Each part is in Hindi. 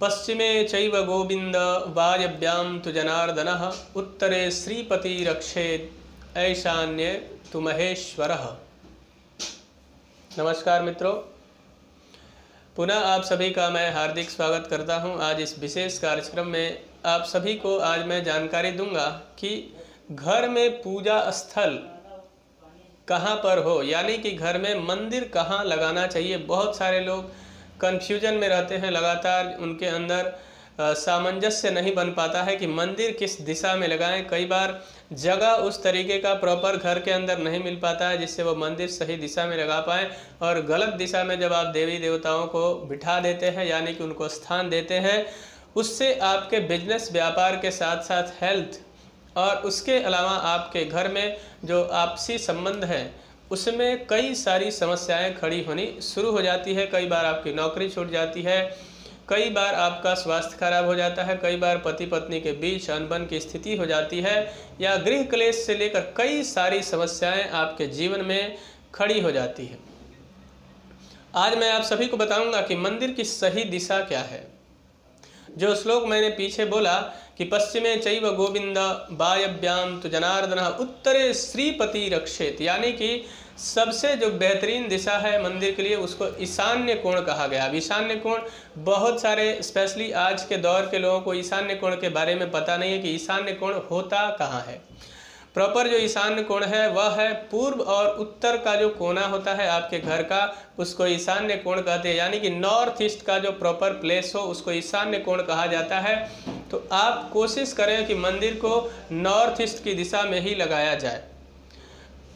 पश्चिमे चैव गोविंद वायव्यां तु जनार्दनः उत्तरे श्रीपति रक्षेत ऐशान्ये तु महेश्वरः। नमस्कार मित्रों, पुनः आप सभी का मैं हार्दिक स्वागत करता हूं। आज इस विशेष कार्यक्रम में आप सभी को आज मैं जानकारी दूंगा कि घर में पूजा स्थल कहां पर हो, यानी कि घर में मंदिर कहां लगाना चाहिए। बहुत सारे लोग कन्फ्यूजन में रहते हैं, लगातार उनके अंदर सामंजस्य नहीं बन पाता है कि मंदिर किस दिशा में लगाएं। कई बार जगह उस तरीके का प्रॉपर घर के अंदर नहीं मिल पाता है जिससे वो मंदिर सही दिशा में लगा पाएँ, और गलत दिशा में जब आप देवी देवताओं को बिठा देते हैं यानी कि उनको स्थान देते हैं, उससे आपके बिजनेस व्यापार के साथ साथ हेल्थ और उसके अलावा आपके घर में जो आपसी संबंध है उसमें कई सारी समस्याएं खड़ी होनी शुरू हो जाती है। कई बार आपकी नौकरी छूट जाती है, कई बार आपका स्वास्थ्य खराब हो जाता है, कई बार पति पत्नी के बीच अनबन की स्थिति हो जाती है, या गृह क्लेश से लेकर कई सारी समस्याएं आपके जीवन में खड़ी हो जाती है। आज मैं आप सभी को बताऊंगा कि मंदिर की सही दिशा क्या है। जो श्लोक मैंने पीछे बोला कि पश्चिमे चैव गोविंद वायव्यां तु जनार्दनः उत्तरे श्रीपति रक्षेत, यानी कि सबसे जो बेहतरीन दिशा है मंदिर के लिए उसको ईशान्य कोण कहा गया। अब ईशान्य कोण बहुत सारे स्पेशली आज के दौर के लोगों को ईशान्य कोण के बारे में पता नहीं है कि ईशान्य कोण होता कहाँ है। प्रॉपर जो ईशान्य कोण है वह है पूर्व और उत्तर का जो कोना होता है आपके घर का, उसको ईशान्य कोण कहते हैं। यानी कि नॉर्थ ईस्ट का जो प्रॉपर प्लेस हो उसको ईशान्य कोण कहा जाता है। तो आप कोशिश करें कि मंदिर को नॉर्थ ईस्ट की दिशा में ही लगाया जाए।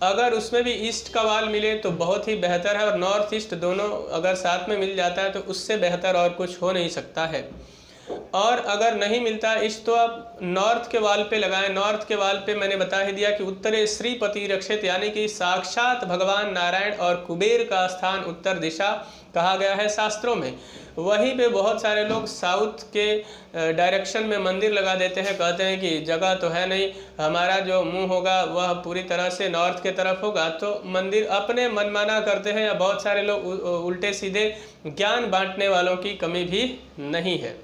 अगर उसमें भी ईस्ट का वाल मिले तो बहुत ही बेहतर है, और नॉर्थ ईस्ट दोनों अगर साथ में मिल जाता है तो उससे बेहतर और कुछ हो नहीं सकता है। और अगर नहीं मिलता ईस्ट तो आप नॉर्थ के वाल पे लगाएं। नॉर्थ के वाल पे मैंने बता ही दिया कि उत्तरे श्रीपति रक्षित, यानी कि साक्षात भगवान नारायण और कुबेर का स्थान उत्तर दिशा कहा गया है शास्त्रों में। वहीं पे बहुत सारे लोग साउथ के डायरेक्शन में मंदिर लगा देते हैं, कहते हैं कि जगह तो है नहीं, हमारा जो मुंह होगा वह पूरी तरह से नॉर्थ के तरफ होगा, तो मंदिर अपने मनमाना करते हैं। या बहुत सारे लोग उल्टे सीधे ज्ञान बांटने वालों की कमी भी नहीं है।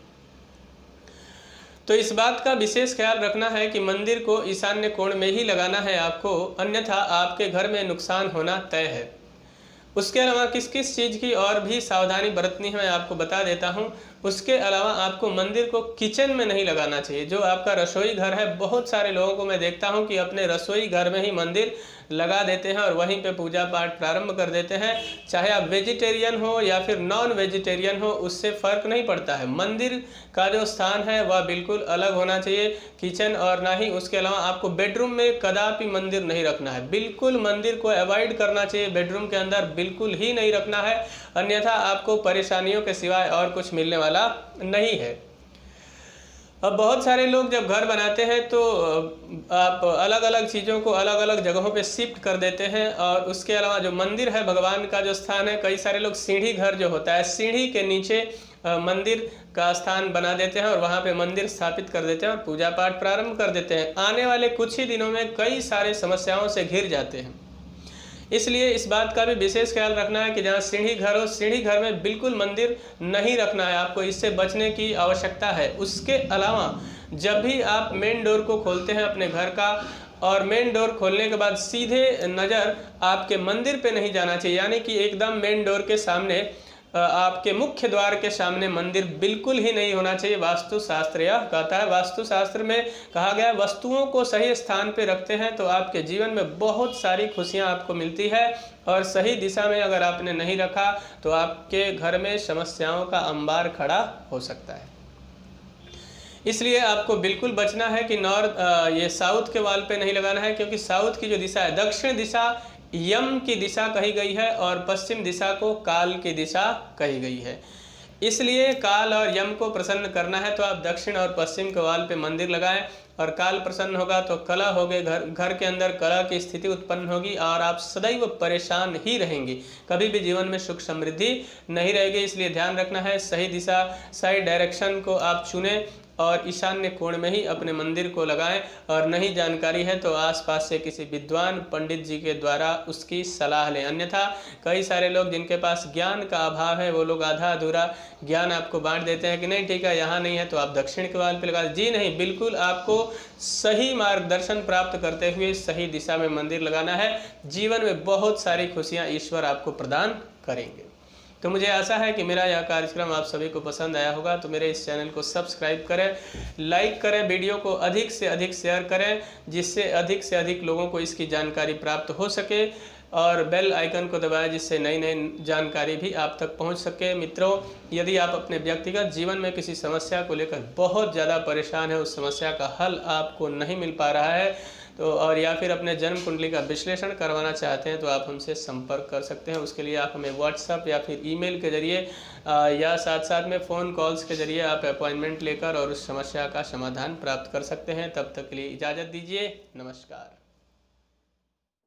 तो इस बात का विशेष ख्याल रखना है कि मंदिर को ईशान्य कोण में ही लगाना है आपको, अन्यथा आपके घर में नुकसान होना तय है। उसके अलावा किस किस चीज़ की और भी सावधानी बरतनी है मैं आपको बता देता हूँ। उसके अलावा आपको मंदिर को किचन में नहीं लगाना चाहिए। जो आपका रसोई घर है, बहुत सारे लोगों को मैं देखता हूँ कि अपने रसोई घर में ही मंदिर लगा देते हैं और वहीं पे पूजा पाठ प्रारंभ कर देते हैं। चाहे आप वेजिटेरियन हो या फिर नॉन वेजिटेरियन हो, उससे फ़र्क नहीं पड़ता है। मंदिर का जो स्थान है वह बिल्कुल अलग होना चाहिए, किचन और ना ही उसके अलावा आपको बेडरूम में कदापि मंदिर नहीं रखना है। बिल्कुल मंदिर को अवॉइड करना चाहिए, बेडरूम के अंदर बिल्कुल ही नहीं रखना है, अन्यथा आपको परेशानियों के सिवाय और कुछ मिलने वाला नहीं है। अब बहुत सारे लोग जब घर बनाते हैं तो आप अलग अलग चीज़ों को अलग अलग जगहों पे शिफ्ट कर देते हैं, और उसके अलावा जो मंदिर है भगवान का जो स्थान है, कई सारे लोग सीढ़ी घर जो होता है सीढ़ी के नीचे मंदिर का स्थान बना देते हैं और वहाँ पे मंदिर स्थापित कर देते हैं और पूजा पाठ प्रारंभ कर देते हैं। आने वाले कुछ ही दिनों में कई सारे समस्याओं से घिर जाते हैं। इसलिए इस बात का भी विशेष ख्याल रखना है कि जहाँ सीढ़ी घर हो, सीढ़ी घर में बिल्कुल मंदिर नहीं रखना है आपको, इससे बचने की आवश्यकता है। उसके अलावा जब भी आप मेन डोर को खोलते हैं अपने घर का, और मेन डोर खोलने के बाद सीधे नज़र आपके मंदिर पे नहीं जाना चाहिए, यानी कि एकदम मेन डोर के सामने आपके मुख्य द्वार के सामने मंदिर बिल्कुल ही नहीं होना चाहिए। वास्तुशास्त्र यह कहता है, वास्तुशास्त्र में कहा गया वस्तुओं को सही स्थान पे रखते हैं तो आपके जीवन में बहुत सारी खुशियां आपको मिलती है, और सही दिशा में अगर आपने नहीं रखा तो आपके घर में समस्याओं का अंबार खड़ा हो सकता है। इसलिए आपको बिल्कुल बचना है कि ये साउथ के वाल पे नहीं लगाना है, क्योंकि साउथ की जो दिशा है, दक्षिण दिशा यम की दिशा कही गई है और पश्चिम दिशा को काल की दिशा कही गई है। इसलिए काल और यम को प्रसन्न करना है तो आप दक्षिण और पश्चिम के वाल पे मंदिर लगाएं, और काल प्रसन्न होगा तो कलह होगे, घर के अंदर कलह की स्थिति उत्पन्न होगी और आप सदैव परेशान ही रहेंगे, कभी भी जीवन में सुख समृद्धि नहीं रहेगी। इसलिए ध्यान रखना है, सही दिशा सही डायरेक्शन को आप चुनें और ईशान्य कोण में ही अपने मंदिर को लगाएं। और नहीं जानकारी है तो आसपास से किसी विद्वान पंडित जी के द्वारा उसकी सलाह लें। अन्यथा कई सारे लोग जिनके पास ज्ञान का अभाव है वो लोग आधा अधूरा ज्ञान आपको बांट देते हैं कि नहीं ठीक है, यहाँ नहीं है तो आप दक्षिण के वाल पे लगा। जी नहीं, बिल्कुल आपको सही मार्गदर्शन प्राप्त करते हुए सही दिशा में मंदिर लगाना है। जीवन में बहुत सारी खुशियाँ ईश्वर आपको प्रदान करेंगे। तो मुझे आशा है कि मेरा यह कार्यक्रम आप सभी को पसंद आया होगा। तो मेरे इस चैनल को सब्सक्राइब करें, लाइक करें, वीडियो को अधिक से अधिक शेयर करें जिससे अधिक से अधिक लोगों को इसकी जानकारी प्राप्त हो सके, और बेल आइकन को दबाएं जिससे नई नई जानकारी भी आप तक पहुंच सके। मित्रों, यदि आप अपने व्यक्तिगत जीवन में किसी समस्या को लेकर बहुत ज़्यादा परेशान है, उस समस्या का हल आपको नहीं मिल पा रहा है तो और या फिर अपने जन्म कुंडली का विश्लेषण करवाना चाहते हैं तो आप हमसे संपर्क कर सकते हैं। उसके लिए आप हमें व्हाट्सएप या फिर ईमेल के जरिए या साथ साथ में फ़ोन कॉल्स के जरिए आप अपॉइंटमेंट लेकर और उस समस्या का समाधान प्राप्त कर सकते हैं। तब तक के लिए इजाज़त दीजिए। नमस्कार।